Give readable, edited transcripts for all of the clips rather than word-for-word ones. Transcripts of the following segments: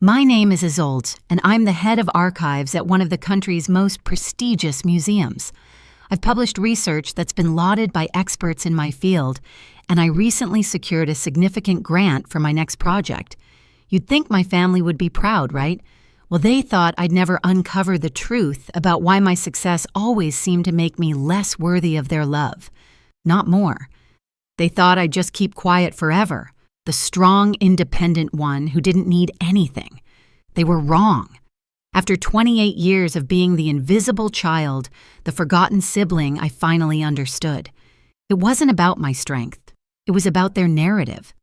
My name is Isolde, and I'm the head of archives at one of the country's most prestigious museums. I've published research that's been lauded by experts in my field, and I recently secured a significant grant for my next project. You'd think my family would be proud, right? Well, they thought I'd never uncover the truth about why my success always seemed to make me less worthy of their love, not more. They thought I'd just keep quiet forever, the strong, independent one who didn't need anything. They were wrong. After 28 years of being the invisible child, the forgotten sibling, I finally understood. It wasn't about my strength. It was about their narrative.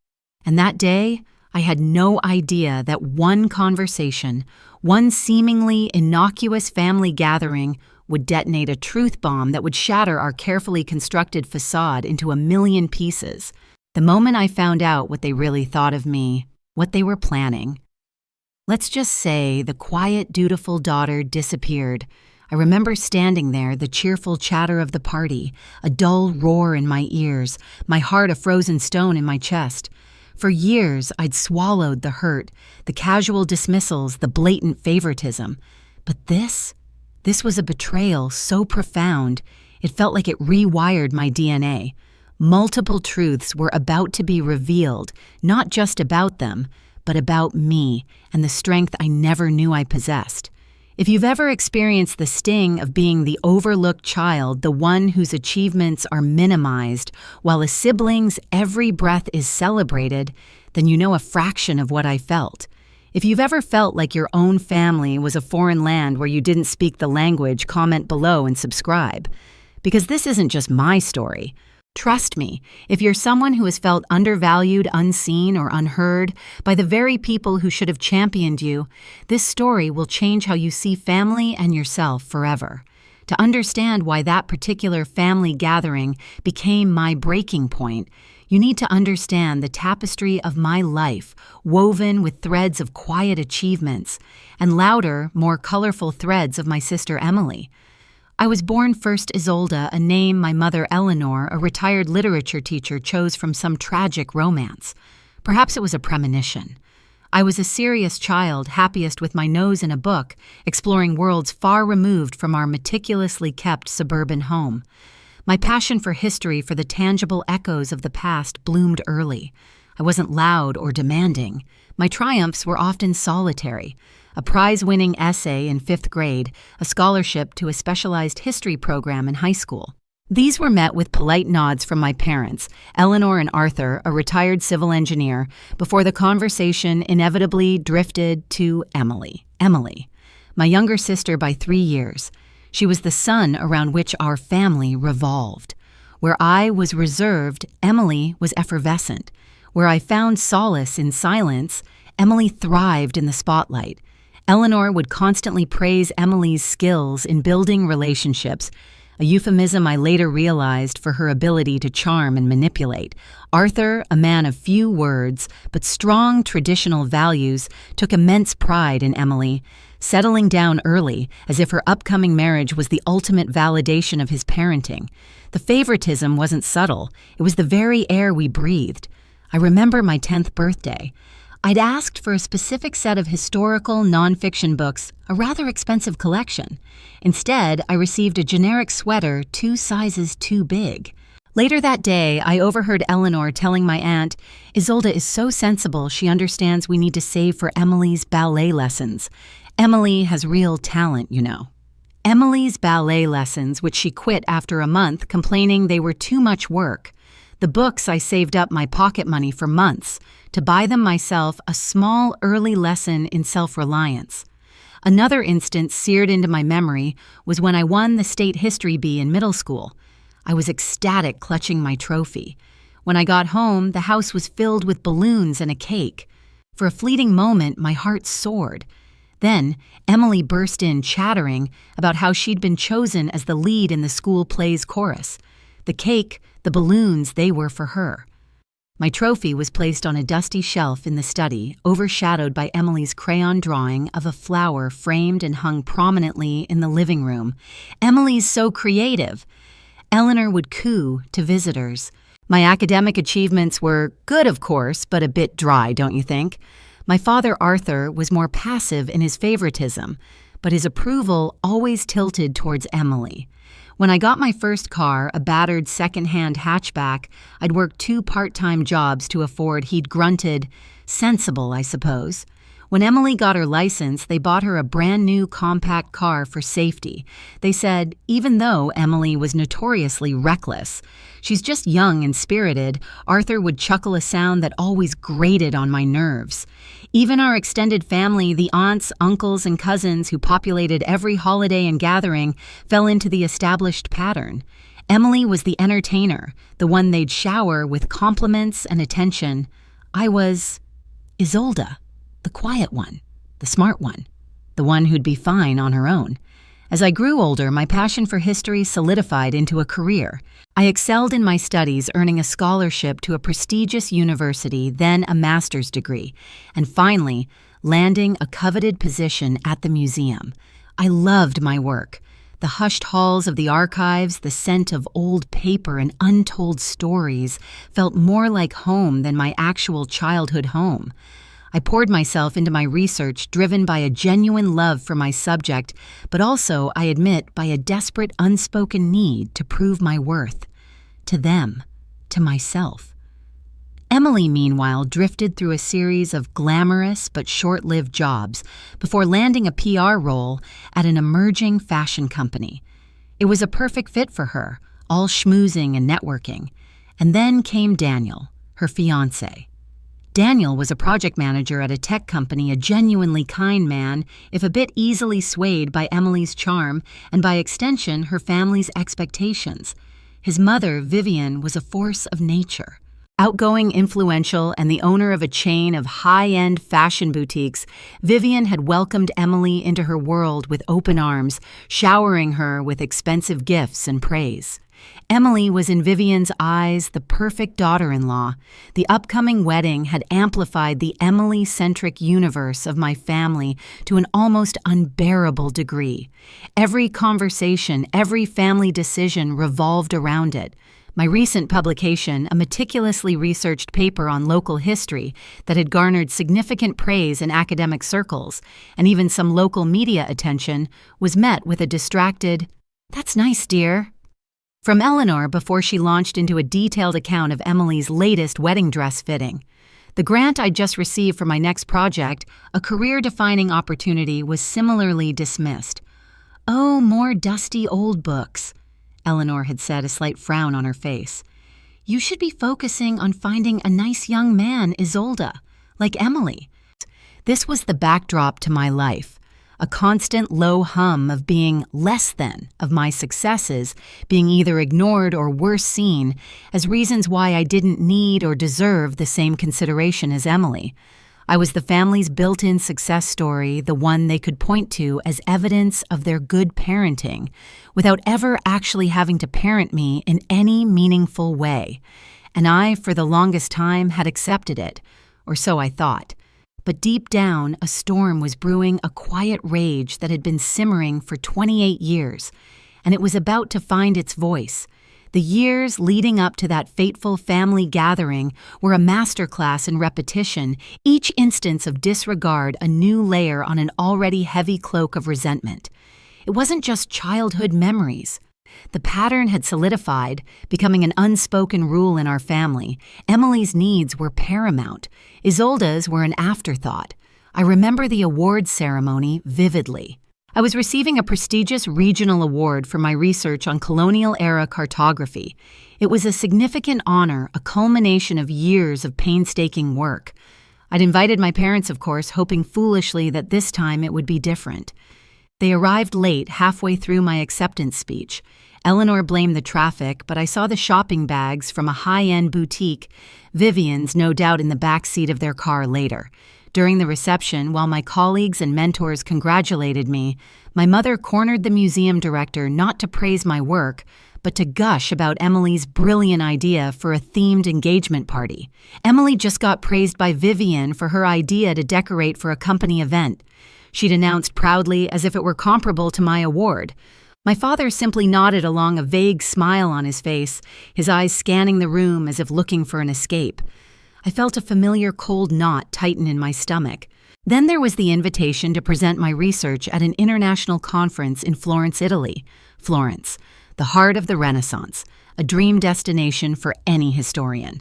And that day, I had no idea that one conversation, one seemingly innocuous family gathering, would detonate a truth bomb that would shatter our carefully constructed facade into a million pieces. The moment I found out what they really thought of me, what they were planning. Let's just say the quiet, dutiful daughter disappeared. I remember standing there, the cheerful chatter of the party, a dull roar in my ears, my heart a frozen stone in my chest. For years, I'd swallowed the hurt, the casual dismissals, the blatant favoritism. But this was a betrayal so profound, it felt like it rewired my DNA. Multiple truths were about to be revealed, not just about them, but about me and the strength I never knew I possessed. If you've ever experienced the sting of being the overlooked child, the one whose achievements are minimized, while a sibling's every breath is celebrated, then you know a fraction of what I felt. If you've ever felt like your own family was a foreign land where you didn't speak the language, comment below and subscribe. Because this isn't just my story. Trust me, if you're someone who has felt undervalued, unseen, or unheard by the very people who should have championed you, this story will change how you see family and yourself forever. To understand why that particular family gathering became my breaking point, you need to understand the tapestry of my life, woven with threads of quiet achievements, and louder, more colorful threads of my sister Emily. I was born first Isolde, a name my mother Eleanor, a retired literature teacher, chose from some tragic romance. Perhaps it was a premonition. I was a serious child, happiest with my nose in a book, exploring worlds far removed from our meticulously kept suburban home. My passion for history, for the tangible echoes of the past, bloomed early. I wasn't loud or demanding. My triumphs were often solitary. A prize-winning essay in 5th grade, a scholarship to a specialized history program in high school. These were met with polite nods from my parents, Eleanor and Arthur, a retired civil engineer, before the conversation inevitably drifted to Emily, my younger sister by 3 years. She was the sun around which our family revolved. Where I was reserved, Emily was effervescent. Where I found solace in silence, Emily thrived in the spotlight. Eleanor would constantly praise Emily's skills in building relationships, a euphemism I later realized for her ability to charm and manipulate. Arthur, a man of few words but strong traditional values, took immense pride in Emily, settling down early as if her upcoming marriage was the ultimate validation of his parenting. The favoritism wasn't subtle, it was the very air we breathed. I remember my 10th birthday. I'd asked for a specific set of historical nonfiction books, a rather expensive collection. Instead, I received a generic sweater 2 sizes too big. Later that day, I overheard Eleanor telling my aunt, "Isolde is so sensible she understands we need to save for Emily's ballet lessons. Emily has real talent, you know." Emily's ballet lessons, which she quit after a month, complaining they were too much work. The books I saved up my pocket money for months to buy them myself, a small early lesson in self-reliance. Another instance seared into my memory was when I won the state history bee in middle school. I was ecstatic clutching my trophy. When I got home, the house was filled with balloons and a cake. For a fleeting moment, my heart soared. Then, Emily burst in chattering about how she'd been chosen as the lead in the school play's chorus. The cake, the balloons, they were for her. My trophy was placed on a dusty shelf in the study, overshadowed by Emily's crayon drawing of a flower framed and hung prominently in the living room. "Emily's so creative." Eleanor would coo to visitors. My academic achievements were good, of course, but a bit dry, don't you think? My father, Arthur, was more passive in his favoritism, but his approval always tilted towards Emily. When I got my first car, a battered second-hand hatchback, I'd worked 2 part-time jobs to afford. He'd grunted, "Sensible, I suppose." When Emily got her license, they bought her a brand-new compact car for safety. They said, even though Emily was notoriously reckless, "She's just young and spirited," Arthur would chuckle a sound that always grated on my nerves. Even our extended family, the aunts, uncles, and cousins who populated every holiday and gathering, fell into the established pattern. Emily was the entertainer, the one they'd shower with compliments and attention. I was Isolde. The quiet one, the smart one, the one who'd be fine on her own. As I grew older, my passion for history solidified into a career. I excelled in my studies, earning a scholarship to a prestigious university, then a master's degree, and finally, landing a coveted position at the museum. I loved my work. The hushed halls of the archives, the scent of old paper and untold stories felt more like home than my actual childhood home. I poured myself into my research, driven by a genuine love for my subject, but also, I admit, by a desperate, unspoken need to prove my worth. To them, to myself. Emily, meanwhile, drifted through a series of glamorous but short-lived jobs before landing a PR role at an emerging fashion company. It was a perfect fit for her, all schmoozing and networking. And then came Daniel, her fiancé. Daniel was a project manager at a tech company, a genuinely kind man, if a bit easily swayed by Emily's charm and by extension her family's expectations. His mother, Vivian, was a force of nature. Outgoing, influential, and the owner of a chain of high-end fashion boutiques, Vivian had welcomed Emily into her world with open arms, showering her with expensive gifts and praise. Emily was in Vivian's eyes the perfect daughter-in-law. The upcoming wedding had amplified the Emily-centric universe of my family to an almost unbearable degree. Every conversation, every family decision revolved around it. My recent publication, a meticulously researched paper on local history that had garnered significant praise in academic circles and even some local media attention, was met with a distracted, "That's nice, dear," from Eleanor before she launched into a detailed account of Emily's latest wedding dress fitting. The grant I'd just received for my next project, a career-defining opportunity, was similarly dismissed. "Oh, more dusty old books," Eleanor had said, a slight frown on her face. "You should be focusing on finding a nice young man, Isolde, like Emily." This was the backdrop to my life. A constant low hum of being less than, of my successes being either ignored or worse seen as reasons why I didn't need or deserve the same consideration as Emily. I was the family's built-in success story, the one they could point to as evidence of their good parenting, without ever actually having to parent me in any meaningful way. And I, for the longest time, had accepted it, or so I thought. But deep down, a storm was brewing, a quiet rage that had been simmering for 28 years, and it was about to find its voice. The years leading up to that fateful family gathering were a masterclass in repetition, each instance of disregard a new layer on an already heavy cloak of resentment. It wasn't just childhood memories. The pattern had solidified, becoming an unspoken rule in our family. Emily's needs were paramount. Isolde's were an afterthought. I remember the awards ceremony vividly. I was receiving a prestigious regional award for my research on colonial-era cartography. It was a significant honor, a culmination of years of painstaking work. I'd invited my parents, of course, hoping foolishly that this time it would be different. They arrived late, halfway through my acceptance speech. Eleanor blamed the traffic, but I saw the shopping bags from a high-end boutique, Vivian's no doubt in the back seat of their car later. During the reception, while my colleagues and mentors congratulated me, my mother cornered the museum director not to praise my work, but to gush about Emily's brilliant idea for a themed engagement party. Emily just got praised by Vivian for her idea to decorate for a company event. She'd announced proudly as if it were comparable to my award. My father simply nodded along, a vague smile on his face, his eyes scanning the room as if looking for an escape. I felt a familiar cold knot tighten in my stomach. Then there was the invitation to present my research at an international conference in Florence, Italy. Florence, the heart of the Renaissance, a dream destination for any historian.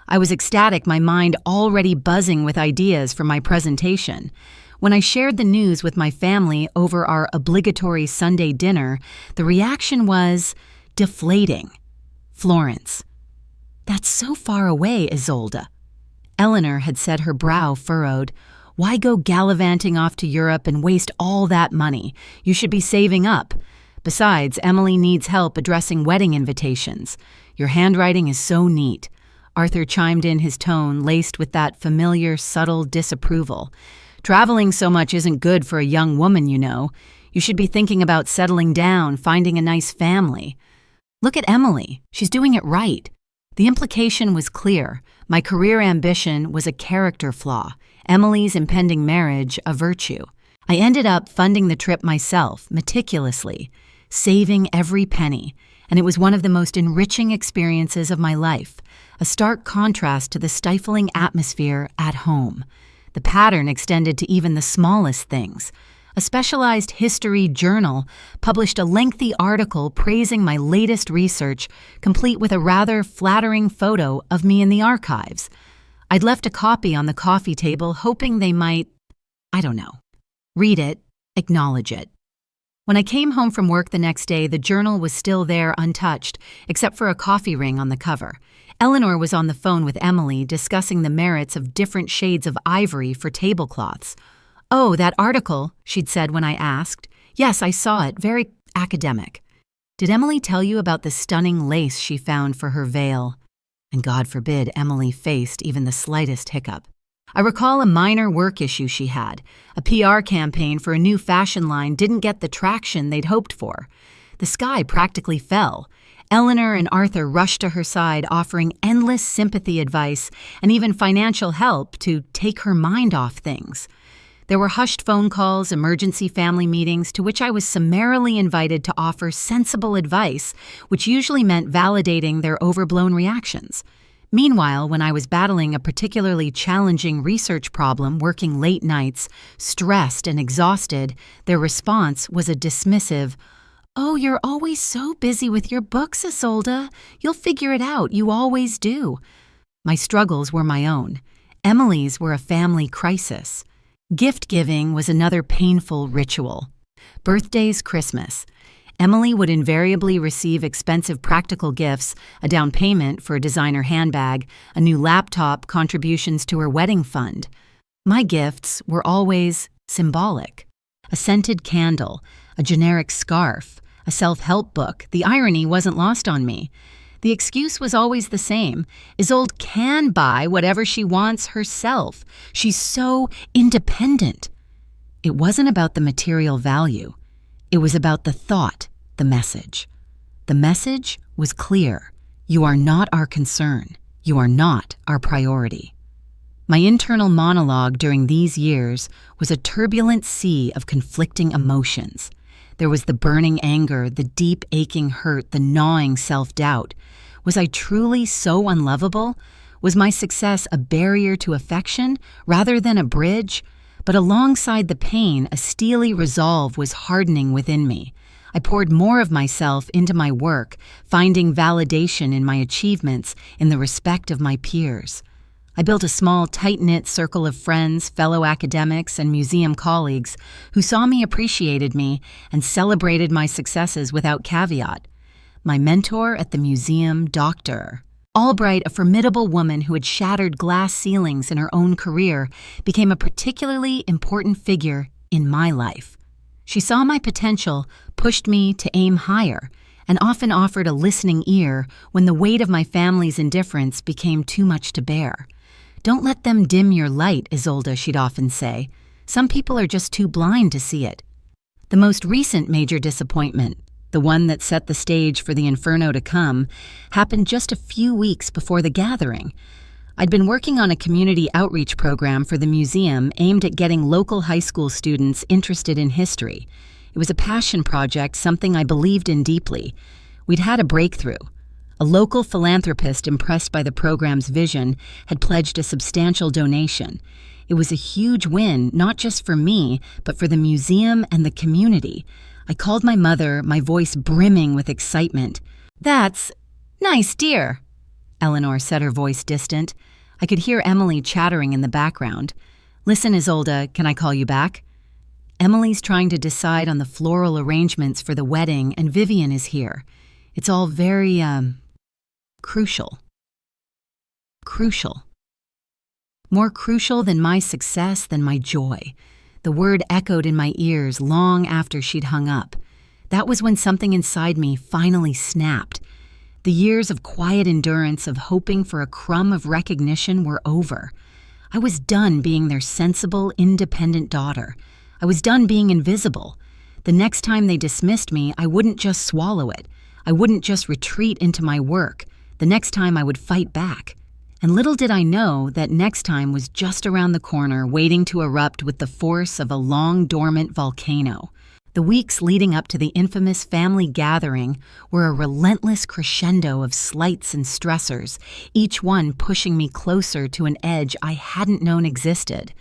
I was ecstatic, my mind already buzzing with ideas for my presentation. When I shared the news with my family over our obligatory Sunday dinner, the reaction was deflating. Florence. That's so far away, Isolde. Eleanor had said, her brow furrowed. Why go gallivanting off to Europe and waste all that money? You should be saving up. Besides, Emily needs help addressing wedding invitations. Your handwriting is so neat. Arthur chimed in, his tone laced with that familiar, subtle disapproval. Traveling so much isn't good for a young woman, you know. You should be thinking about settling down, finding a nice family. Look at Emily. She's doing it right. The implication was clear. My career ambition was a character flaw. Emily's impending marriage, a virtue. I ended up funding the trip myself, meticulously, saving every penny, and it was one of the most enriching experiences of my life, a stark contrast to the stifling atmosphere at home. The pattern extended to even the smallest things. A specialized history journal published a lengthy article praising my latest research, complete with a rather flattering photo of me in the archives. I'd left a copy on the coffee table, hoping they might, read it, acknowledge it. When I came home from work the next day, the journal was still there untouched, except for a coffee ring on the cover. Eleanor was on the phone with Emily, discussing the merits of different shades of ivory for tablecloths. Oh, that article, she'd said when I asked. Yes, I saw it, very academic. Did Emily tell you about the stunning lace she found for her veil? And God forbid Emily faced even the slightest hiccup. I recall a minor work issue she had. A PR campaign for a new fashion line didn't get the traction they'd hoped for. The sky practically fell. Eleanor and Arthur rushed to her side, offering endless sympathy advice and even financial help to take her mind off things. There were hushed phone calls, emergency family meetings, to which I was summarily invited to offer sensible advice, which usually meant validating their overblown reactions. Meanwhile, when I was battling a particularly challenging research problem, working late nights, stressed and exhausted, their response was a dismissive, "Oh, you're always so busy with your books, Isolde. You'll figure it out. You always do." My struggles were my own. Emily's were a family crisis. Gift-giving was another painful ritual. Birthdays, Christmas. Emily would invariably receive expensive practical gifts, a down payment for a designer handbag, a new laptop, contributions to her wedding fund. My gifts were always symbolic. A scented candle, a generic scarf, a self-help book. The irony wasn't lost on me. The excuse was always the same. Isolde can buy whatever she wants herself. She's so independent. It wasn't about the material value. It was about the thought, the message. The message was clear. You are not our concern. You are not our priority. My internal monologue during these years was a turbulent sea of conflicting emotions. There was the burning anger, the deep aching hurt, the gnawing self-doubt. Was I truly so unlovable? Was my success a barrier to affection rather than a bridge? But alongside the pain, a steely resolve was hardening within me. I poured more of myself into my work, finding validation in my achievements, in the respect of my peers. I built a small, tight-knit circle of friends, fellow academics, and museum colleagues who saw me, appreciated me, and celebrated my successes without caveat. My mentor at the museum, Dr. Albright, a formidable woman who had shattered glass ceilings in her own career, became a particularly important figure in my life. She saw my potential, pushed me to aim higher, and often offered a listening ear when the weight of my family's indifference became too much to bear. "Don't let them dim your light, Isolde," she'd often say. "Some people are just too blind to see it." The most recent major disappointment, the one that set the stage for the inferno to come, happened just a few weeks before the gathering. I'd been working on a community outreach program for the museum aimed at getting local high school students interested in history. It was a passion project, something I believed in deeply. We'd had a breakthrough. A local philanthropist impressed by the program's vision had pledged a substantial donation. It was a huge win, not just for me, but for the museum and the community. I called my mother, my voice brimming with excitement. "That's nice, dear," Eleanor said, her voice distant. I could hear Emily chattering in the background. "Listen, Isolde, can I call you back?" Emily's trying to decide on the floral arrangements for the wedding, and Vivian is here. It's all very, crucial. Crucial. More crucial than my success, than my joy. The word echoed in my ears long after she'd hung up. That was when something inside me finally snapped. The years of quiet endurance, of hoping for a crumb of recognition, were over. I was done being their sensible, independent daughter. I was done being invisible. The next time they dismissed me, I wouldn't just swallow it. I wouldn't just retreat into my work. The next time I would fight back. And little did I know that next time was just around the corner, waiting to erupt with the force of a long-dormant volcano. The weeks leading up to the infamous family gathering were a relentless crescendo of slights and stressors, each one pushing me closer to an edge I hadn't known existed.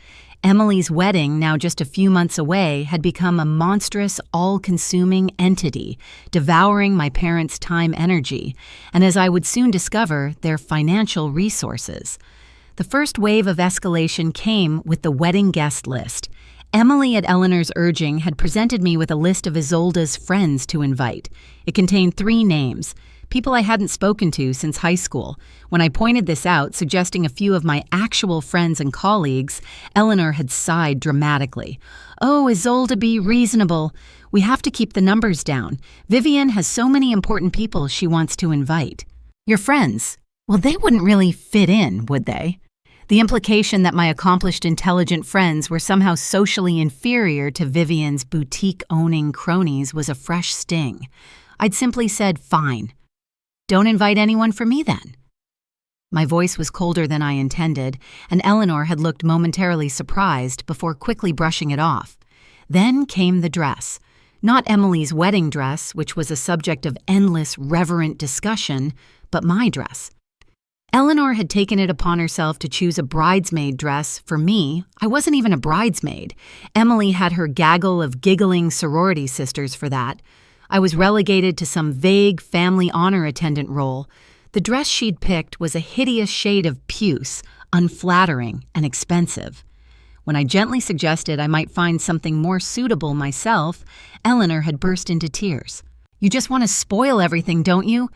Emily's wedding, now just a few months away, had become a monstrous, all-consuming entity, devouring my parents' time energy, and as I would soon discover, their financial resources. The first wave of escalation came with the wedding guest list. Emily, at Eleanor's urging, had presented me with a list of Isolde's friends to invite. It contained 3 names, people I hadn't spoken to since high school. When I pointed this out, suggesting a few of my actual friends and colleagues, Eleanor had sighed dramatically. "Oh, Isolde, be reasonable. We have to keep the numbers down. Vivian has so many important people she wants to invite." "Your friends? Well, they wouldn't really fit in, would they?" The implication that my accomplished, intelligent friends were somehow socially inferior to Vivian's boutique-owning cronies was a fresh sting. I'd simply said, "Fine. Don't invite anyone for me then." My voice was colder than I intended, and Eleanor had looked momentarily surprised before quickly brushing it off. Then came the dress. Not Emily's wedding dress, which was a subject of endless, reverent discussion, but my dress. Eleanor had taken it upon herself to choose a bridesmaid dress for me. I wasn't even a bridesmaid. Emily had her gaggle of giggling sorority sisters for that. I was relegated to some vague family honor attendant role. The dress she'd picked was a hideous shade of puce, unflattering and expensive. When I gently suggested I might find something more suitable myself, Eleanor had burst into tears. "You just want to spoil everything, don't you?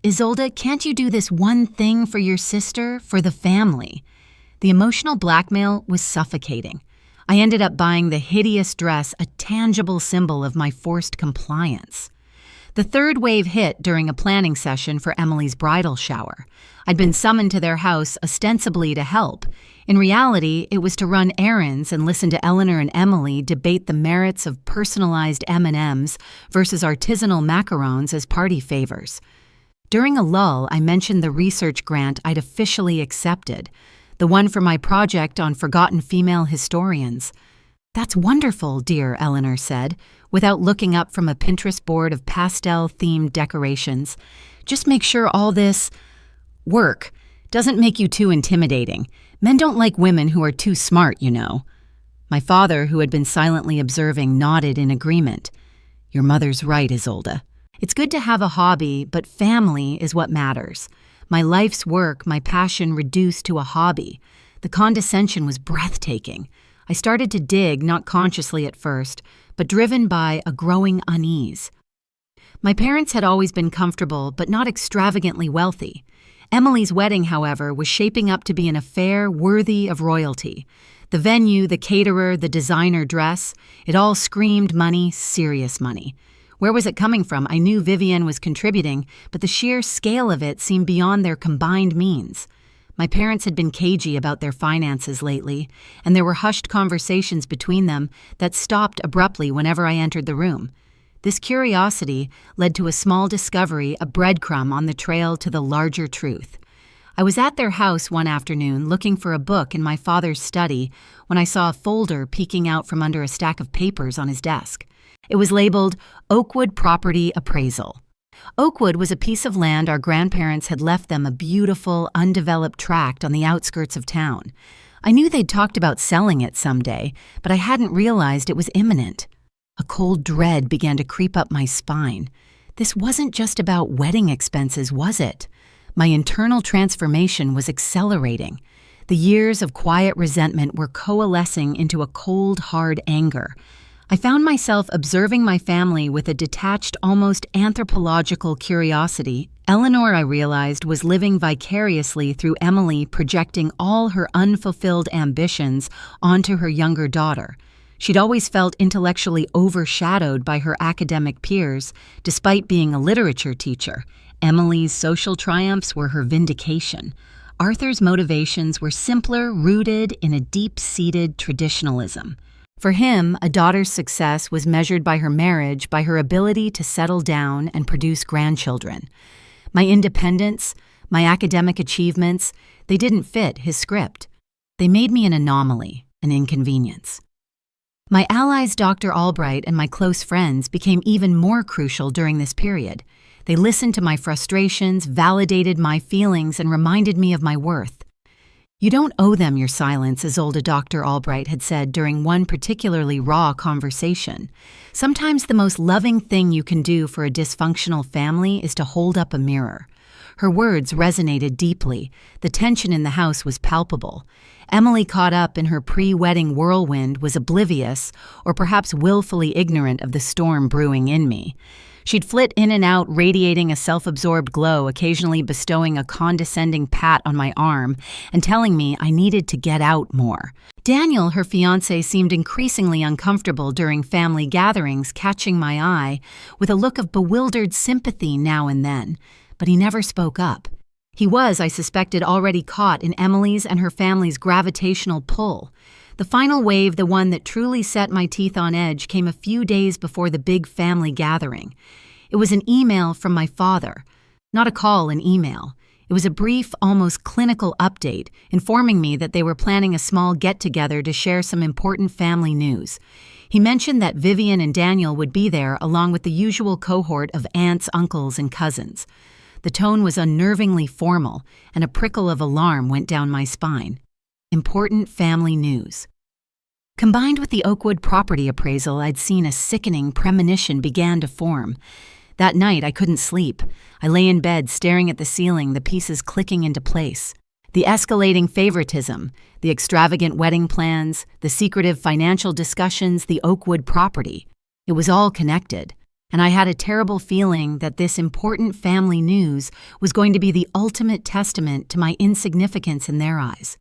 Isolde, can't you do this one thing for your sister, for the family?" The emotional blackmail was suffocating. I ended up buying the hideous dress, a tangible symbol of my forced compliance. The third wave hit during a planning session for Emily's bridal shower. I'd been summoned to their house ostensibly to help. In reality, it was to run errands and listen to Eleanor and Emily debate the merits of personalized M&Ms versus artisanal macarons as party favors. During a lull, I mentioned the research grant I'd officially accepted, the one for my project on forgotten female historians. "That's wonderful, dear," Eleanor said, without looking up from a Pinterest board of pastel-themed decorations. "Just make sure all this work doesn't make you too intimidating. Men don't like women who are too smart, you know." My father, who had been silently observing, nodded in agreement. "Your mother's right, Isolde. It's good to have a hobby, but family is what matters. My life's work, my passion reduced to a hobby. The condescension was breathtaking. I started to dig, not consciously at first, but driven by a growing unease. My parents had always been comfortable, but not extravagantly wealthy. Emily's wedding, however, was shaping up to be an affair worthy of royalty. The venue, the caterer, the designer dress, it all screamed money, serious money. Where was it coming from? I knew Vivian was contributing, but the sheer scale of it seemed beyond their combined means. My parents had been cagey about their finances lately, and there were hushed conversations between them that stopped abruptly whenever I entered the room. This curiosity led to a small discovery, a breadcrumb on the trail to the larger truth. I was at their house one afternoon looking for a book in my father's study when I saw a folder peeking out from under a stack of papers on his desk. It was labeled Oakwood Property Appraisal. Oakwood was a piece of land our grandparents had left them, a beautiful, undeveloped tract on the outskirts of town. I knew they'd talked about selling it someday, but I hadn't realized it was imminent. A cold dread began to creep up my spine. This wasn't just about wedding expenses, was it? My internal transformation was accelerating. The years of quiet resentment were coalescing into a cold, hard anger. I found myself observing my family with a detached, almost anthropological curiosity. Eleanor, I realized, was living vicariously through Emily, projecting all her unfulfilled ambitions onto her younger daughter. She'd always felt intellectually overshadowed by her academic peers, despite being a literature teacher. Emily's social triumphs were her vindication. Arthur's motivations were simpler, rooted in a deep-seated traditionalism. For him, a daughter's success was measured by her marriage, by her ability to settle down and produce grandchildren. My independence, my academic achievements, they didn't fit his script. They made me an anomaly, an inconvenience. My allies, Dr. Albright and my close friends, became even more crucial during this period. They listened to my frustrations, validated my feelings, and reminded me of my worth. "You don't owe them your silence," Isolde, Dr. Albright had said during one particularly raw conversation. "Sometimes the most loving thing you can do for a dysfunctional family is to hold up a mirror." Her words resonated deeply. The tension in the house was palpable. Emily, caught up in her pre-wedding whirlwind, was oblivious, or perhaps willfully ignorant of the storm brewing in me. She'd flit in and out, radiating a self-absorbed glow, occasionally bestowing a condescending pat on my arm and telling me I needed to get out more. Daniel, her fiancé, seemed increasingly uncomfortable during family gatherings, catching my eye with a look of bewildered sympathy now and then, but he never spoke up. He was, I suspected, already caught in Emily's and her family's gravitational pull. The final wave, the one that truly set my teeth on edge, came a few days before the big family gathering. It was an email from my father. Not a call, an email. It was a brief, almost clinical update, informing me that they were planning a small get-together to share some important family news. He mentioned that Vivian and Daniel would be there, along with the usual cohort of aunts, uncles, and cousins. The tone was unnervingly formal, and a prickle of alarm went down my spine. Important family news. Combined with the Oakwood property appraisal, I'd seen a sickening premonition began to form. That night, I couldn't sleep. I lay in bed, staring at the ceiling, the pieces clicking into place. The escalating favoritism, the extravagant wedding plans, the secretive financial discussions, the Oakwood property. It was all connected, and I had a terrible feeling that this important family news was going to be the ultimate testament to my insignificance in their eyes.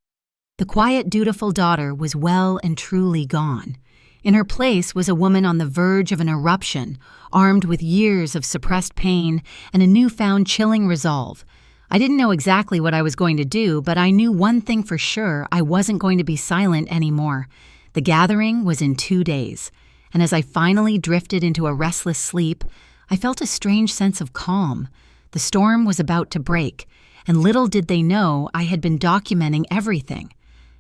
The quiet, dutiful daughter was well and truly gone. In her place was a woman on the verge of an eruption, armed with years of suppressed pain and a newfound chilling resolve. I didn't know exactly what I was going to do, but I knew one thing for sure: I wasn't going to be silent anymore. The gathering was in 2 days, and as I finally drifted into a restless sleep, I felt a strange sense of calm. The storm was about to break, and little did they know I had been documenting everything.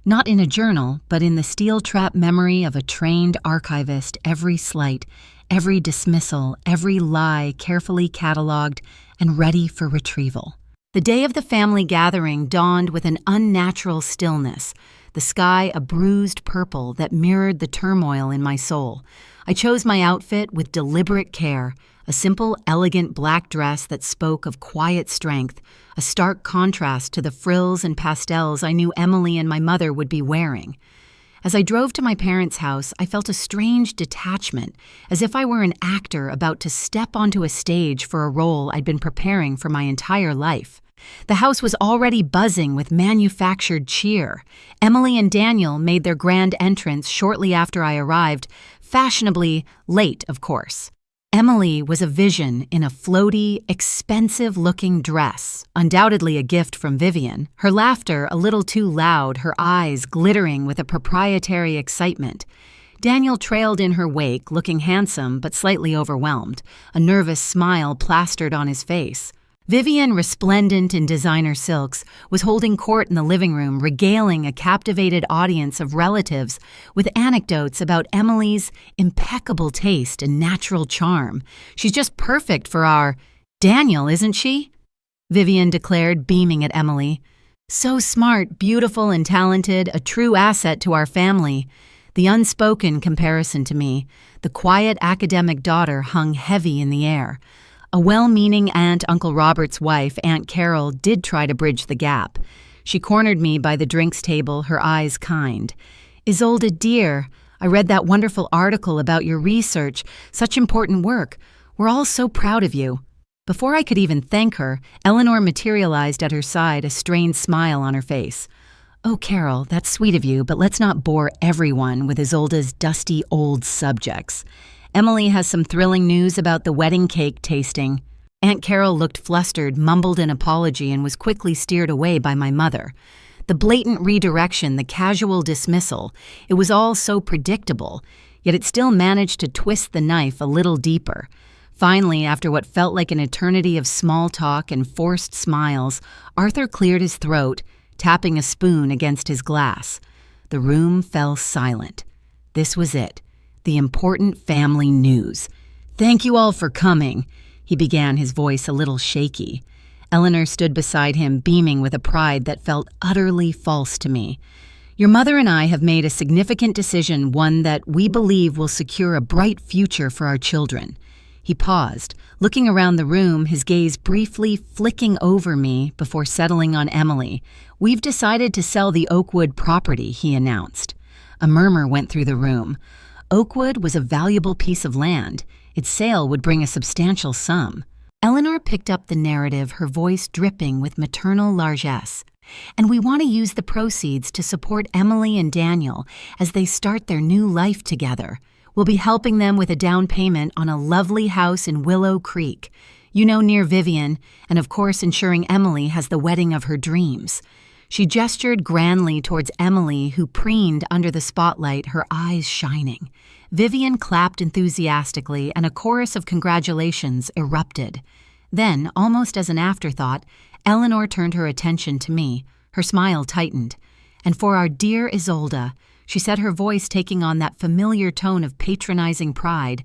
Not in a journal, but in the steel-trap memory of a trained archivist, every slight, every dismissal, every lie carefully cataloged and ready for retrieval. The day of the family gathering dawned with an unnatural stillness, the sky a bruised purple that mirrored the turmoil in my soul. I chose my outfit with deliberate care, a simple, elegant black dress that spoke of quiet strength, a stark contrast to the frills and pastels I knew Emily and my mother would be wearing. As I drove to my parents' house, I felt a strange detachment, as if I were an actor about to step onto a stage for a role I'd been preparing for my entire life. The house was already buzzing with manufactured cheer. Emily and Daniel made their grand entrance shortly after I arrived, fashionably late, of course. Emily was a vision in a floaty, expensive-looking dress, undoubtedly a gift from Vivian, her laughter a little too loud, her eyes glittering with a proprietary excitement. Daniel trailed in her wake, looking handsome but slightly overwhelmed, a nervous smile plastered on his face. Vivian, resplendent in designer silks, was holding court in the living room, regaling a captivated audience of relatives with anecdotes about Emily's impeccable taste and natural charm. "She's just perfect for our Daniel, isn't she? Vivian declared, beaming at Emily. So smart, beautiful, and talented, a true asset to our family. The unspoken comparison to me, the quiet academic daughter, hung heavy in the air. A well-meaning aunt, Uncle Robert's wife, Aunt Carol, did try to bridge the gap. She cornered me by the drinks table, her eyes kind. Isolde, dear, I read that wonderful article about your research, such important work. We're all so proud of you. Before I could even thank her, Eleanor materialized at her side, a strained smile on her face. Oh, Carol, that's sweet of you, but let's not bore everyone with Isolde's dusty old subjects. Emily has some thrilling news about the wedding cake tasting. Aunt Carol looked flustered, mumbled an apology, and was quickly steered away by my mother. The blatant redirection, the casual dismissal, it was all so predictable, yet it still managed to twist the knife a little deeper. Finally, after what felt like an eternity of small talk and forced smiles, Arthur cleared his throat, tapping a spoon against his glass. The room fell silent. This was it, the important family news. Thank you all for coming, he began, his voice a little shaky. Eleanor stood beside him, beaming with a pride that felt utterly false to me. Your mother and I have made a significant decision, one that we believe will secure a bright future for our children. He paused, looking around the room, his gaze briefly flicking over me before settling on Emily. We've decided to sell the Oakwood property, he announced. A murmur went through the room. Oakwood was a valuable piece of land. Its sale would bring a substantial sum. Eleanor picked up the narrative, her voice dripping with maternal largesse. And we want to use the proceeds to support Emily and Daniel as they start their new life together. We'll be helping them with a down payment on a lovely house in Willow Creek, near Vivian, and of course ensuring Emily has the wedding of her dreams. She gestured grandly towards Emily, who preened under the spotlight, her eyes shining. Vivian clapped enthusiastically, and a chorus of congratulations erupted. Then, almost as an afterthought, Eleanor turned her attention to me. Her smile tightened. And for our dear Isolde, she said, her voice taking on that familiar tone of patronizing pride.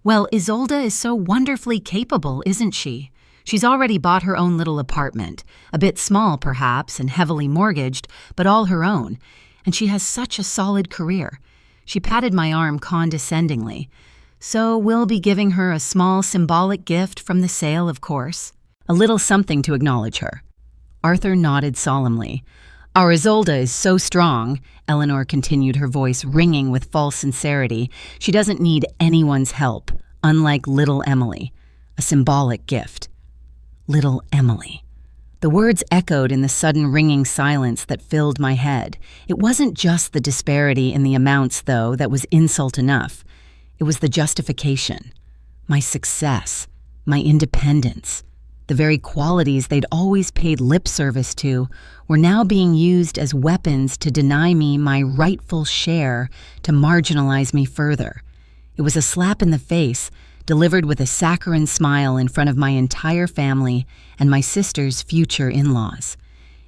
Well, Isolde is so wonderfully capable, isn't she? She's already bought her own little apartment, a bit small perhaps and heavily mortgaged, but all her own. And she has such a solid career. She patted my arm condescendingly. So we'll be giving her a small symbolic gift from the sale, of course. A little something to acknowledge her. Arthur nodded solemnly. Our Isolde is so strong, Eleanor continued, her voice ringing with false sincerity. She doesn't need anyone's help, unlike little Emily. A symbolic gift. Little Emily. The words echoed in the sudden ringing silence that filled my head. It wasn't just the disparity in the amounts, though, that was insult enough. It was the justification. My success. My independence. The very qualities they'd always paid lip service to were now being used as weapons to deny me my rightful share, to marginalize me further. It was a slap in the face, delivered with a saccharine smile in front of my entire family and my sister's future in-laws.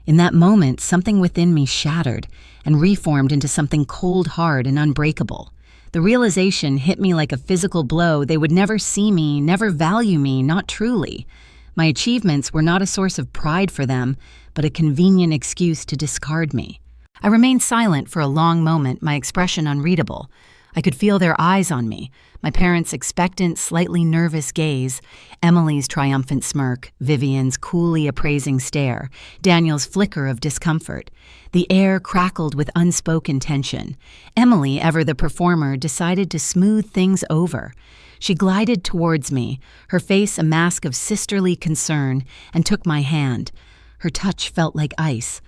In that moment, something within me shattered and reformed into something cold, hard, and unbreakable. The realization hit me like a physical blow. They would never see me, never value me, not truly. My achievements were not a source of pride for them, but a convenient excuse to discard me. I remained silent for a long moment, my expression unreadable. I could feel their eyes on me, my parents' expectant, slightly nervous gaze, Emily's triumphant smirk, Vivian's coolly appraising stare, Daniel's flicker of discomfort. The air crackled with unspoken tension. Emily, ever the performer, decided to smooth things over. She glided towards me, her face a mask of sisterly concern, and took my hand. Her touch felt like ice.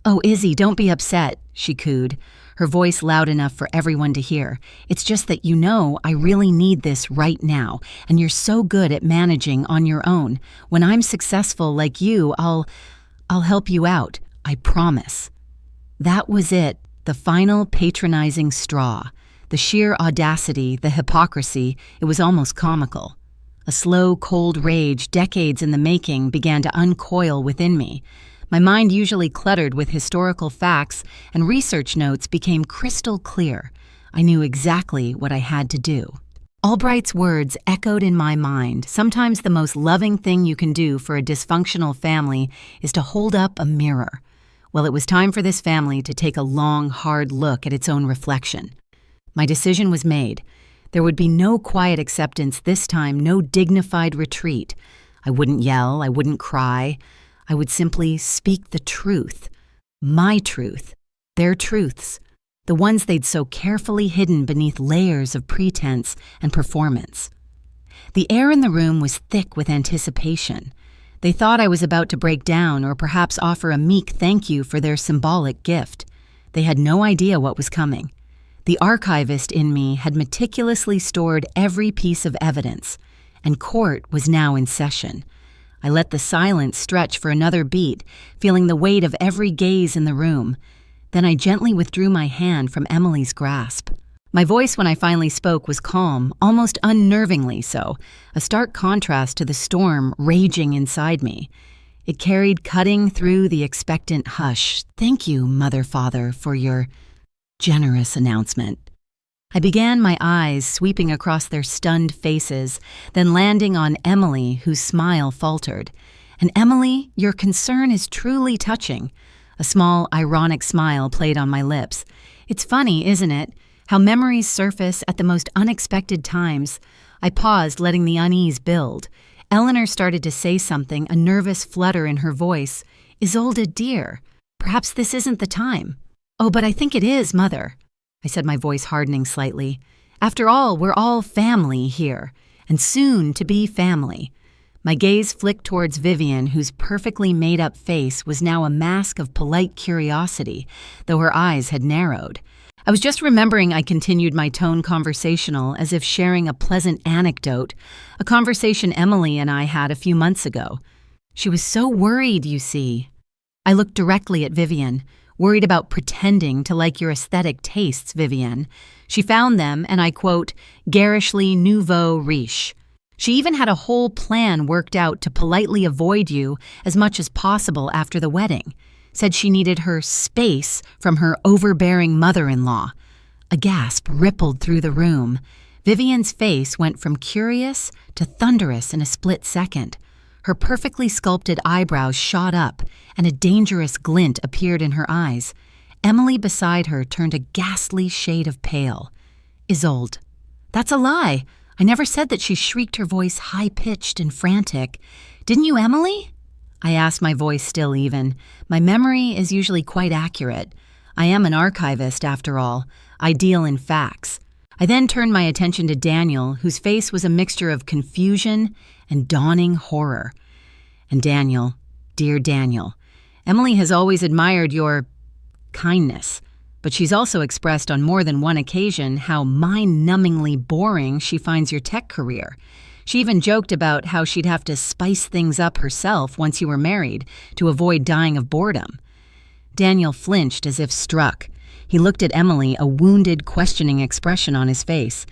"Oh, Izzy, don't be upset," she cooed, her voice loud enough for everyone to hear. "It's just that I really need this right now, and you're so good at managing on your own. When I'm successful like you, I'll help you out, I promise." That was it, the final patronizing straw. The sheer audacity, the hypocrisy, it was almost comical. A slow, cold rage, decades in the making, began to uncoil within me. My mind, usually cluttered with historical facts and research notes, became crystal clear. I knew exactly what I had to do. Albright's words echoed in my mind. Sometimes the most loving thing you can do for a dysfunctional family is to hold up a mirror. Well, it was time for this family to take a long, hard look at its own reflection. My decision was made. There would be no quiet acceptance this time, no dignified retreat. I wouldn't yell, I wouldn't cry. I would simply speak the truth. My truth. Their truths. The ones they'd so carefully hidden beneath layers of pretense and performance. The air in the room was thick with anticipation. They thought I was about to break down or perhaps offer a meek thank you for their symbolic gift. They had no idea what was coming. The archivist in me had meticulously stored every piece of evidence, and court was now in session. I let the silence stretch for another beat, feeling the weight of every gaze in the room. Then I gently withdrew my hand from Emily's grasp. My voice when I finally spoke was calm, almost unnervingly so, a stark contrast to the storm raging inside me. It carried cutting through the expectant hush. "Thank you, Mother, Father, for your generous announcement." I began, my eyes sweeping across their stunned faces, then landing on Emily, whose smile faltered. "And Emily, your concern is truly touching." A small, ironic smile played on my lips. "It's funny, isn't it? How memories surface at the most unexpected times." I paused, letting the unease build. Eleanor started to say something, a nervous flutter in her voice. "Isolde, dear, perhaps this isn't the time." "Oh, but I think it is, Mother," I said, my voice hardening slightly. "After all, we're all family here, and soon to be family." My gaze flicked towards Vivian, whose perfectly made-up face was now a mask of polite curiosity, though her eyes had narrowed. I was just remembering I continued my tone conversational, as if sharing a pleasant anecdote, a conversation Emily and I had a few months ago. She was so worried, you see. I looked directly at Vivian. "Worried about pretending to like your aesthetic tastes, Vivian. She found them, and I quote, garishly nouveau riche. She even had a whole plan worked out to politely avoid you as much as possible after the wedding. Said she needed her space from her overbearing mother-in-law." A gasp rippled through the room. Vivian's face went from curious to thunderous in a split second. Her perfectly sculpted eyebrows shot up, and a dangerous glint appeared in her eyes. Emily beside her turned a ghastly shade of pale. "Isolde, that's a lie. I never said that," she shrieked, her voice high-pitched and frantic. "Didn't you, Emily?" I asked, my voice still even. My memory is usually quite accurate. I am an archivist, after all. I deal in facts. I then turned my attention to Daniel, whose face was a mixture of confusion and dawning horror. "And Daniel, dear Daniel, Emily has always admired your kindness, but she's also expressed on more than one occasion how mind-numbingly boring she finds your tech career. She even joked about how she'd have to spice things up herself once you were married to avoid dying of boredom." Daniel flinched as if struck. He looked at Emily, a wounded, questioning expression on his face.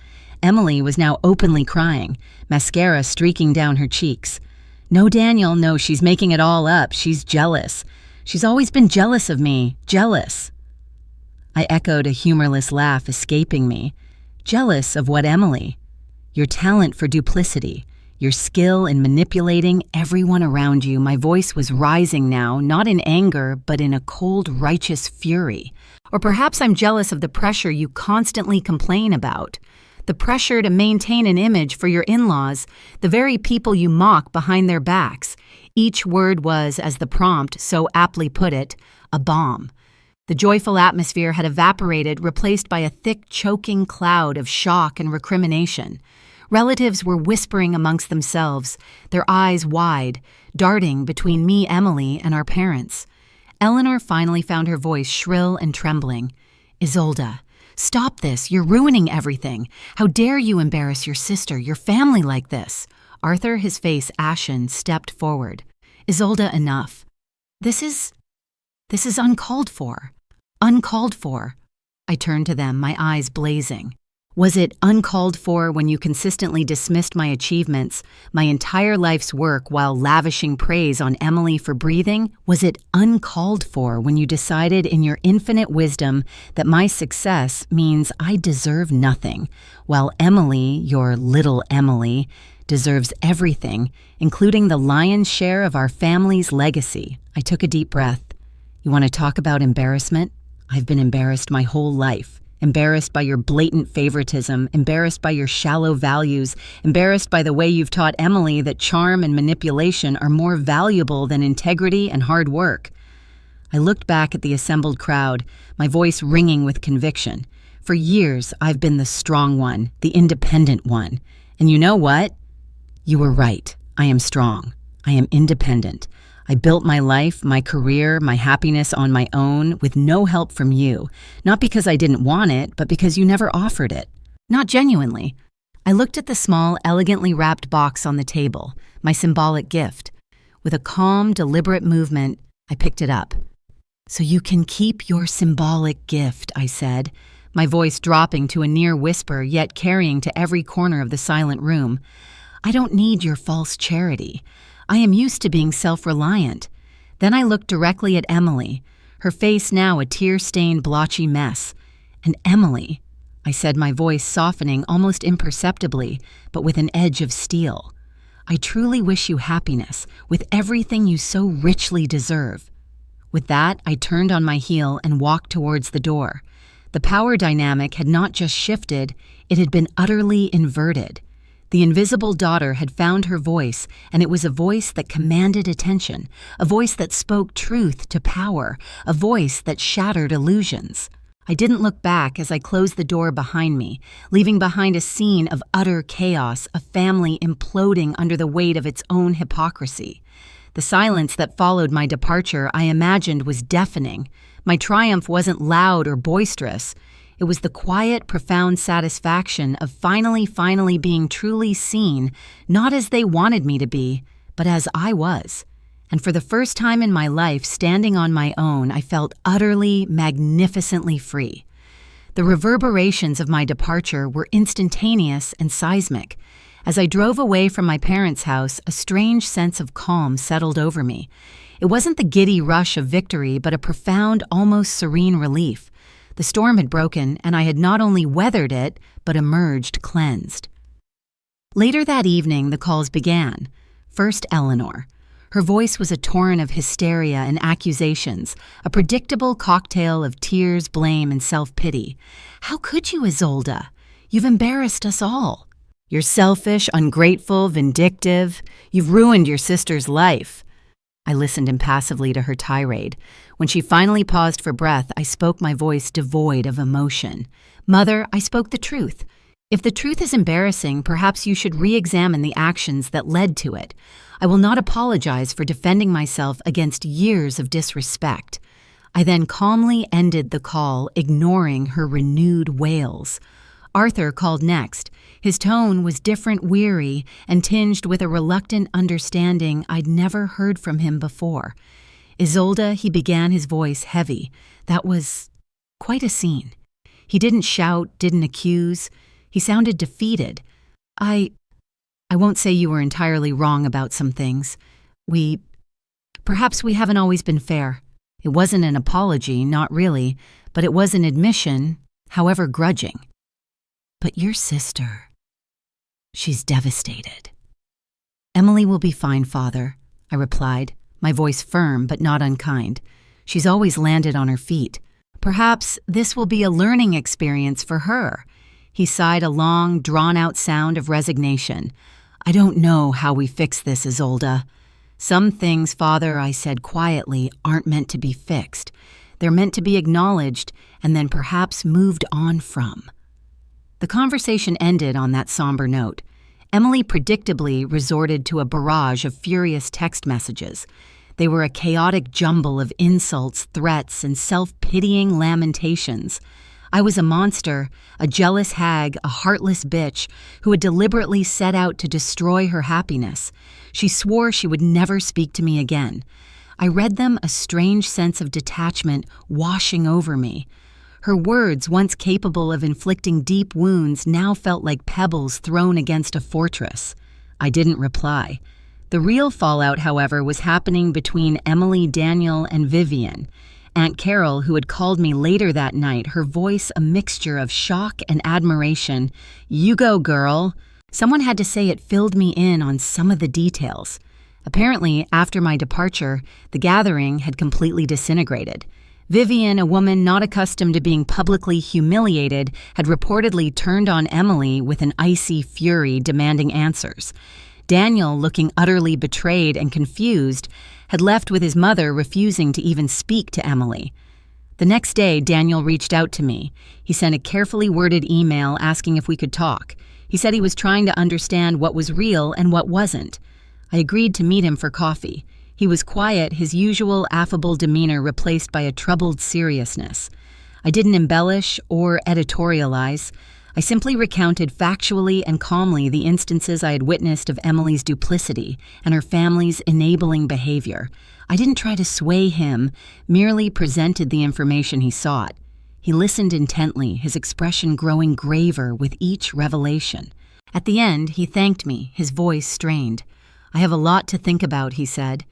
Emily was now openly crying, mascara streaking down her cheeks. "No, Daniel, no, she's making it all up. She's jealous. She's always been jealous of me. Jealous." I echoed, a humorless laugh escaping me. "Jealous of what, Emily?" "Your talent for duplicity, your skill in manipulating everyone around you." My voice was rising now, not in anger, but in a cold, righteous fury. "Or perhaps I'm jealous of the pressure you constantly complain about. The pressure to maintain an image for your in-laws, the very people you mock behind their backs." Each word was, as the prompt so aptly put it, a bomb. The joyful atmosphere had evaporated, replaced by a thick, choking cloud of shock and recrimination. Relatives were whispering amongst themselves, their eyes wide, darting between me, Emily, and our parents. Eleanor finally found her voice shrill and trembling. "Isolde, stop this. You're ruining everything. How dare you embarrass your sister, your family like this?" Arthur, his face ashen, stepped forward. "Isolde, enough. This is uncalled for. Uncalled for." I turned to them, my eyes blazing. Was it uncalled for when you consistently dismissed my achievements, my entire life's work, while lavishing praise on Emily for breathing? Was it uncalled for when you decided in your infinite wisdom that my success means I deserve nothing, while Emily, your little Emily, deserves everything, including the lion's share of our family's legacy? I took a deep breath. You want to talk about embarrassment? I've been embarrassed my whole life. Embarrassed by your blatant favoritism, embarrassed by your shallow values, embarrassed by the way you've taught Emily that charm and manipulation are more valuable than integrity and hard work. I looked back at the assembled crowd, my voice ringing with conviction. For years, I've been the strong one, the independent one. And you know what? You were right. I am strong. I am independent. I built my life, my career, my happiness on my own with no help from you, not because I didn't want it, but because you never offered it. Not genuinely. I looked at the small, elegantly wrapped box on the table, my symbolic gift. With a calm, deliberate movement, I picked it up. So you can keep your symbolic gift, I said, my voice dropping to a near whisper, yet carrying to every corner of the silent room. I don't need your false charity. I am used to being self-reliant. Then I looked directly at Emily, her face now a tear-stained, blotchy mess. And Emily, I said, my voice softening almost imperceptibly, but with an edge of steel. I truly wish you happiness, with everything you so richly deserve. With that, I turned on my heel and walked towards the door. The power dynamic had not just shifted, it had been utterly inverted. The invisible daughter had found her voice, and it was a voice that commanded attention, a voice that spoke truth to power, a voice that shattered illusions. I didn't look back as I closed the door behind me, leaving behind a scene of utter chaos, a family imploding under the weight of its own hypocrisy. The silence that followed my departure, I imagined, was deafening. My triumph wasn't loud or boisterous. It was the quiet, profound satisfaction of finally being truly seen, not as they wanted me to be, but as I was. And for the first time in my life, standing on my own, I felt utterly, magnificently free. The reverberations of my departure were instantaneous and seismic. As I drove away from my parents' house, a strange sense of calm settled over me. It wasn't the giddy rush of victory, but a profound, almost serene relief. The storm had broken, and I had not only weathered it, but emerged cleansed. Later that evening, the calls began. First, Eleanor. Her voice was a torrent of hysteria and accusations, a predictable cocktail of tears, blame, and self-pity. How could you, Isolde? You've embarrassed us all. You're selfish, ungrateful, vindictive. You've ruined your sister's life. I listened impassively to her tirade. When she finally paused for breath, I spoke, my voice devoid of emotion. Mother, I spoke the truth. If the truth is embarrassing, perhaps you should re-examine the actions that led to it. I will not apologize for defending myself against years of disrespect. I then calmly ended the call, ignoring her renewed wails. Arthur called next. His tone was different, weary, and tinged with a reluctant understanding I'd never heard from him before. Isolde, he began, his voice heavy. That was quite a scene. He didn't shout, didn't accuse. He sounded defeated. I won't say you were entirely wrong about some things. Perhaps we haven't always been fair. It wasn't an apology, not really, but it was an admission, however grudging. But your sister, she's devastated. Emily will be fine, Father, I replied, my voice firm but not unkind. She's always landed on her feet. Perhaps this will be a learning experience for her. He sighed a long, drawn-out sound of resignation. I don't know how we fix this, Isolde. Some things, Father, I said quietly, aren't meant to be fixed. They're meant to be acknowledged and then perhaps moved on from. The conversation ended on that somber note. Emily predictably resorted to a barrage of furious text messages. They were a chaotic jumble of insults, threats, and self-pitying lamentations. I was a monster, a jealous hag, a heartless bitch who had deliberately set out to destroy her happiness. She swore she would never speak to me again. I read them, a strange sense of detachment washing over me. Her words, once capable of inflicting deep wounds, now felt like pebbles thrown against a fortress. I didn't reply. The real fallout, however, was happening between Emily, Daniel, and Vivian. Aunt Carol, who had called me later that night, her voice a mixture of shock and admiration. "You go, girl." Someone had to say it filled me in on some of the details. Apparently, after my departure, the gathering had completely disintegrated. Vivian, a woman not accustomed to being publicly humiliated, had reportedly turned on Emily with an icy fury demanding answers. Daniel, looking utterly betrayed and confused, had left with his mother refusing to even speak to Emily. The next day, Daniel reached out to me. He sent a carefully worded email asking if we could talk. He said he was trying to understand what was real and what wasn't. I agreed to meet him for coffee. He was quiet, his usual affable demeanor replaced by a troubled seriousness. I didn't embellish or editorialize. I simply recounted factually and calmly the instances I had witnessed of Emily's duplicity and her family's enabling behavior. I didn't try to sway him, merely presented the information he sought. He listened intently, his expression growing graver with each revelation. At the end, he thanked me, his voice strained. "I have a lot to think about," he said.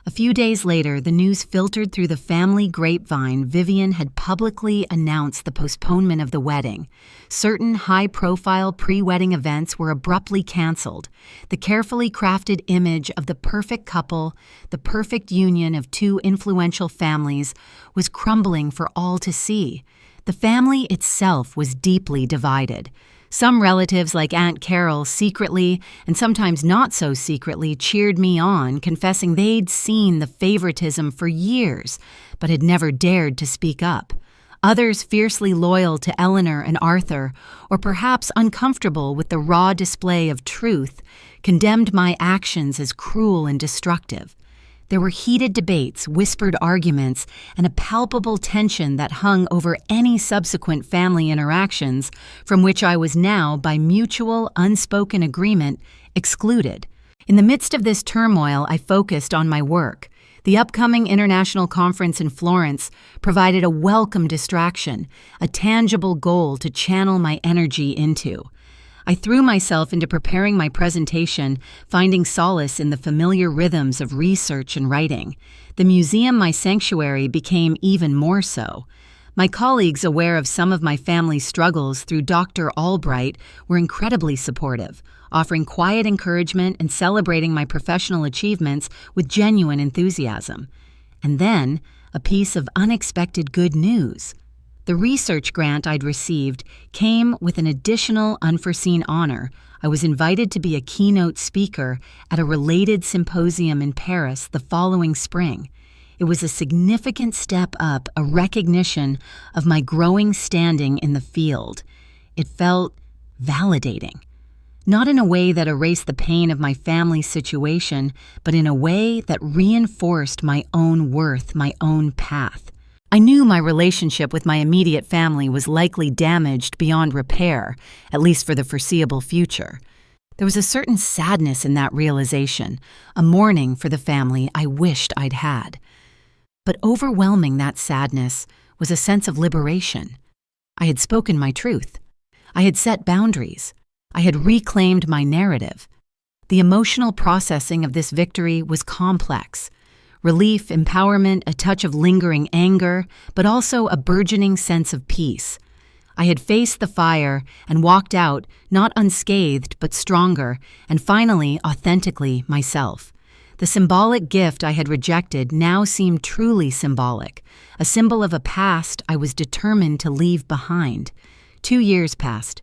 A few days later, the news filtered through the family grapevine. Vivian had publicly announced the postponement of the wedding. Certain high-profile pre-wedding events were abruptly canceled. The carefully crafted image of the perfect couple, the perfect union of two influential families, was crumbling for all to see. The family itself was deeply divided. Some relatives, like Aunt Carol, secretly, and sometimes not so secretly, cheered me on, confessing they'd seen the favoritism for years, but had never dared to speak up. Others, fiercely loyal to Eleanor and Arthur, or perhaps uncomfortable with the raw display of truth, condemned my actions as cruel and destructive. There were heated debates, whispered arguments, and a palpable tension that hung over any subsequent family interactions from which I was now, by mutual, unspoken agreement, excluded. In the midst of this turmoil, I focused on my work. The upcoming international conference in Florence provided a welcome distraction, a tangible goal to channel my energy into. I threw myself into preparing my presentation, finding solace in the familiar rhythms of research and writing. The museum, my sanctuary, became even more so. My colleagues, aware of some of my family's struggles through Dr. Albright, were incredibly supportive, offering quiet encouragement and celebrating my professional achievements with genuine enthusiasm. And then, a piece of unexpected good news. The research grant I'd received came with an additional unforeseen honor. I was invited to be a keynote speaker at a related symposium in Paris the following spring. It was a significant step up, a recognition of my growing standing in the field. It felt validating. Not in a way that erased the pain of my family's situation, but in a way that reinforced my own worth, my own path. I knew my relationship with my immediate family was likely damaged beyond repair, at least for the foreseeable future. There was a certain sadness in that realization, a mourning for the family I wished I'd had. But overwhelming that sadness was a sense of liberation. I had spoken my truth. I had set boundaries. I had reclaimed my narrative. The emotional processing of this victory was complex. Relief, empowerment, a touch of lingering anger, but also a burgeoning sense of peace. I had faced the fire and walked out, not unscathed, but stronger, and finally, authentically, myself. The symbolic gift I had rejected now seemed truly symbolic, a symbol of a past I was determined to leave behind. 2 years passed.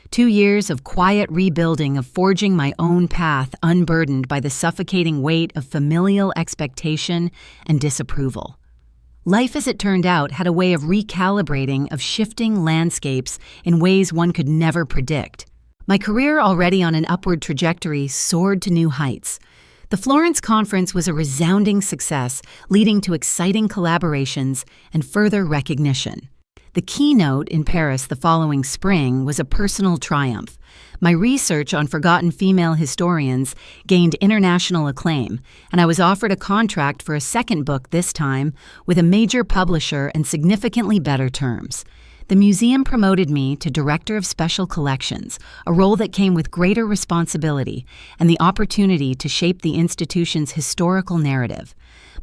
2 years of quiet rebuilding, of forging my own path unburdened by the suffocating weight of familial expectation and disapproval. Life, as it turned out, had a way of recalibrating, of shifting landscapes in ways one could never predict. My career, already on an upward trajectory, soared to new heights. The Florence conference was a resounding success, leading to exciting collaborations and further recognition. The keynote in Paris the following spring was a personal triumph. My research on forgotten female historians gained international acclaim, and I was offered a contract for a second book this time with a major publisher and significantly better terms. The museum promoted me to Director of Special Collections, a role that came with greater responsibility and the opportunity to shape the institution's historical narrative.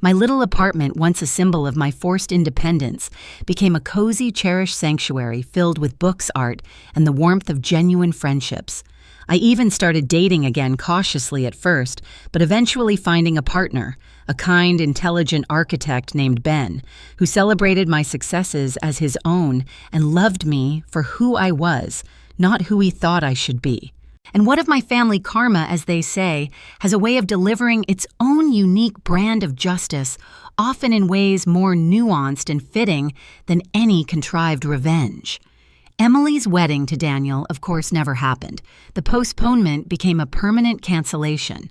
My little apartment, once a symbol of my forced independence, became a cozy, cherished sanctuary filled with books, art, and the warmth of genuine friendships. I even started dating again cautiously at first, but eventually finding a partner, a kind, intelligent architect named Ben, who celebrated my successes as his own and loved me for who I was, not who he thought I should be. And what of my family karma, as they say, has a way of delivering its own unique brand of justice, often in ways more nuanced and fitting than any contrived revenge. Emily's wedding to Daniel, of course, never happened. The postponement became a permanent cancellation.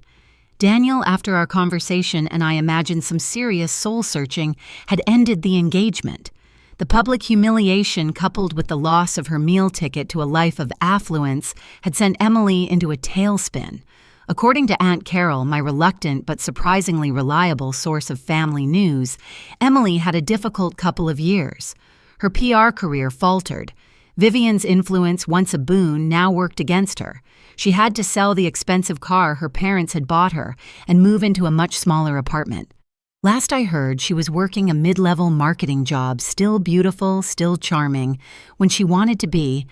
Daniel, after our conversation and I imagined some serious soul-searching, had ended the engagement. The public humiliation, coupled with the loss of her meal ticket to a life of affluence, had sent Emily into a tailspin. According to Aunt Carol, my reluctant but surprisingly reliable source of family news, Emily had a difficult couple of years. Her PR career faltered. Vivian's influence, once a boon, now worked against her. She had to sell the expensive car her parents had bought her and move into a much smaller apartment. Last I heard, she was working a mid-level marketing job, still beautiful, still charming, when she wanted to be,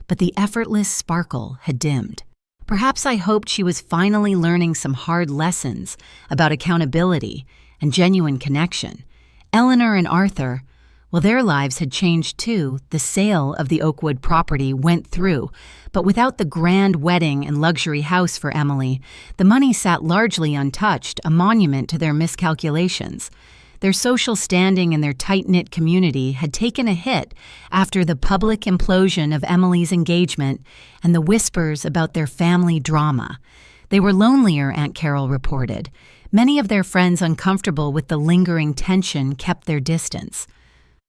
but the effortless sparkle had dimmed. Perhaps I hoped she was finally learning some hard lessons about accountability and genuine connection. Eleanor and Arthur, well, their lives had changed too. The sale of the Oakwood property went through, but without the grand wedding and luxury house for Emily, the money sat largely untouched, a monument to their miscalculations. Their social standing and their tight-knit community had taken a hit after the public implosion of Emily's engagement and the whispers about their family drama. They were lonelier, Aunt Carol reported. Many of their friends, uncomfortable with the lingering tension, kept their distance.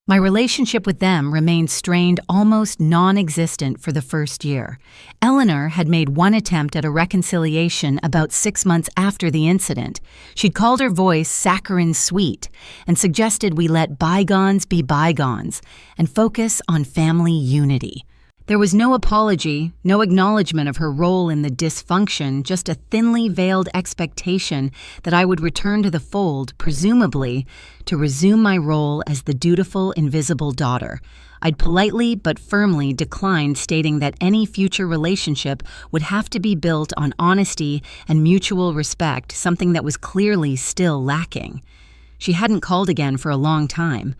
My relationship with them remained strained, almost non-existent for the first year. Eleanor had made one attempt at a reconciliation about 6 months after the incident. She'd called her voice saccharine sweet and suggested we let bygones be bygones and focus on family unity. There was no apology, no acknowledgement of her role in the dysfunction, just a thinly veiled expectation that I would return to the fold, presumably, to resume my role as the dutiful, invisible daughter. I'd politely but firmly declined, stating that any future relationship would have to be built on honesty and mutual respect, something that was clearly still lacking. She hadn't called again for a long time.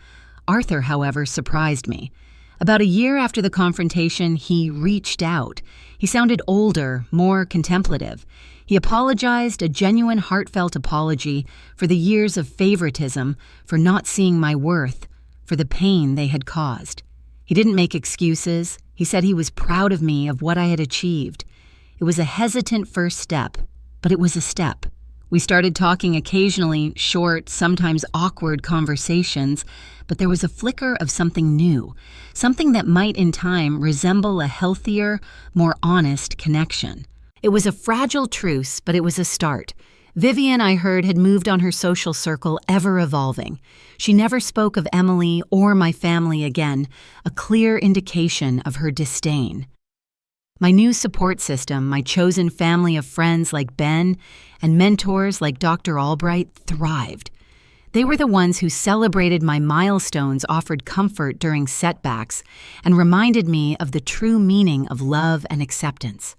Arthur, however, surprised me. About a year after the confrontation, he reached out. He sounded older, more contemplative. He apologized, a genuine, heartfelt apology for the years of favoritism, for not seeing my worth, for the pain they had caused. He didn't make excuses. He said he was proud of me, of what I had achieved. It was a hesitant first step, but it was a step. We started talking occasionally, short, sometimes awkward conversations, but there was a flicker of something new, something that might in time resemble a healthier, more honest connection. It was a fragile truce, but it was a start. Vivian, I heard, had moved on her social circle, ever evolving. She never spoke of Emily or my family again, a clear indication of her disdain. My new support system, my chosen family of friends like Ben and mentors like Dr. Albright, thrived. They were the ones who celebrated my milestones, offered comfort during setbacks, and reminded me of the true meaning of love and acceptance.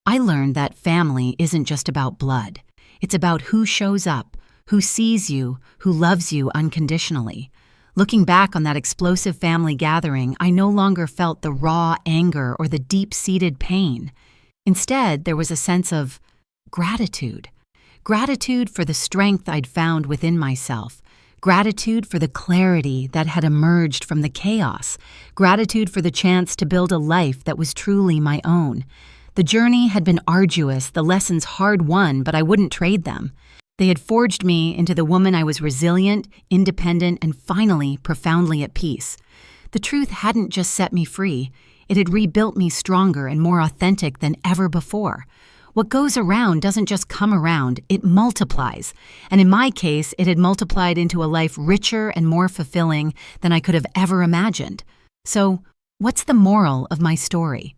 I learned that family isn't just about blood. It's about who shows up, who sees you, who loves you unconditionally. Looking back on that explosive family gathering, I no longer felt the raw anger or the deep-seated pain. Instead, there was a sense of gratitude. Gratitude for the strength I'd found within myself. Gratitude for the clarity that had emerged from the chaos. Gratitude for the chance to build a life that was truly my own. The journey had been arduous, the lessons hard-won, but I wouldn't trade them. They had forged me into the woman I was, resilient, independent, and finally profoundly at peace. The truth hadn't just set me free. It had rebuilt me stronger and more authentic than ever before. What goes around doesn't just come around, it multiplies. And in my case, it had multiplied into a life richer and more fulfilling than I could have ever imagined. So, What's the moral of my story?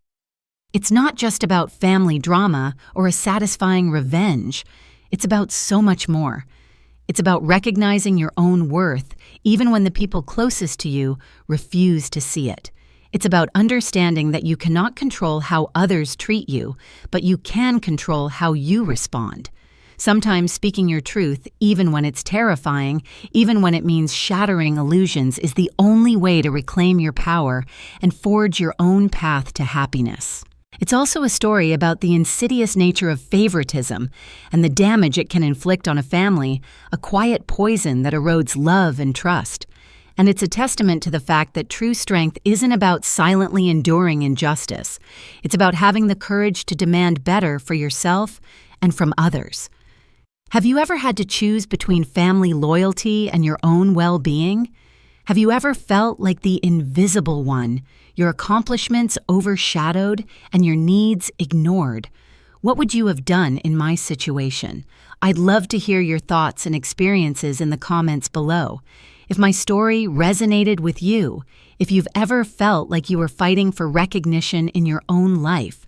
It's not just about family drama or a satisfying revenge. It's about so much more. It's about recognizing your own worth, even when the people closest to you refuse to see it. It's about understanding that you cannot control how others treat you, but you can control how you respond. Sometimes speaking your truth, even when it's terrifying, even when it means shattering illusions, is the only way to reclaim your power and forge your own path to happiness. It's also a story about the insidious nature of favoritism and the damage it can inflict on a family, a quiet poison that erodes love and trust. And it's a testament to the fact that true strength isn't about silently enduring injustice. It's about having the courage to demand better for yourself and from others. Have you ever had to choose between family loyalty and your own well-being? Have you ever felt like the invisible one, your accomplishments overshadowed and your needs ignored? What would you have done in my situation? I'd love to hear your thoughts and experiences in the comments below. If my story resonated with you, if you've ever felt like you were fighting for recognition in your own life,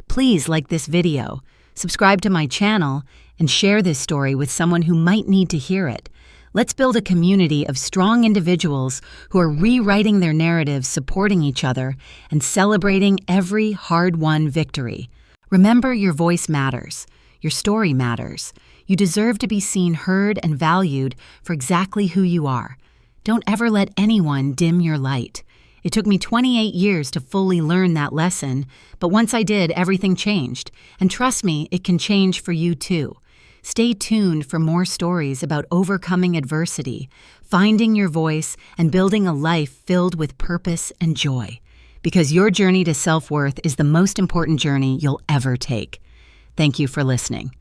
please like this video, subscribe to my channel, and share this story with someone who might need to hear it. Let's build a community of strong individuals who are rewriting their narratives, supporting each other, and celebrating every hard-won victory. Remember, your voice matters. Your story matters. You deserve to be seen, heard, and valued for exactly who you are. Don't ever let anyone dim your light. It took me 28 years to fully learn that lesson, but once I did, everything changed. And trust me, it can change for you too. Stay tuned for more stories about overcoming adversity, finding your voice, and building a life filled with purpose and joy. Because your journey to self-worth is the most important journey you'll ever take. Thank you for listening.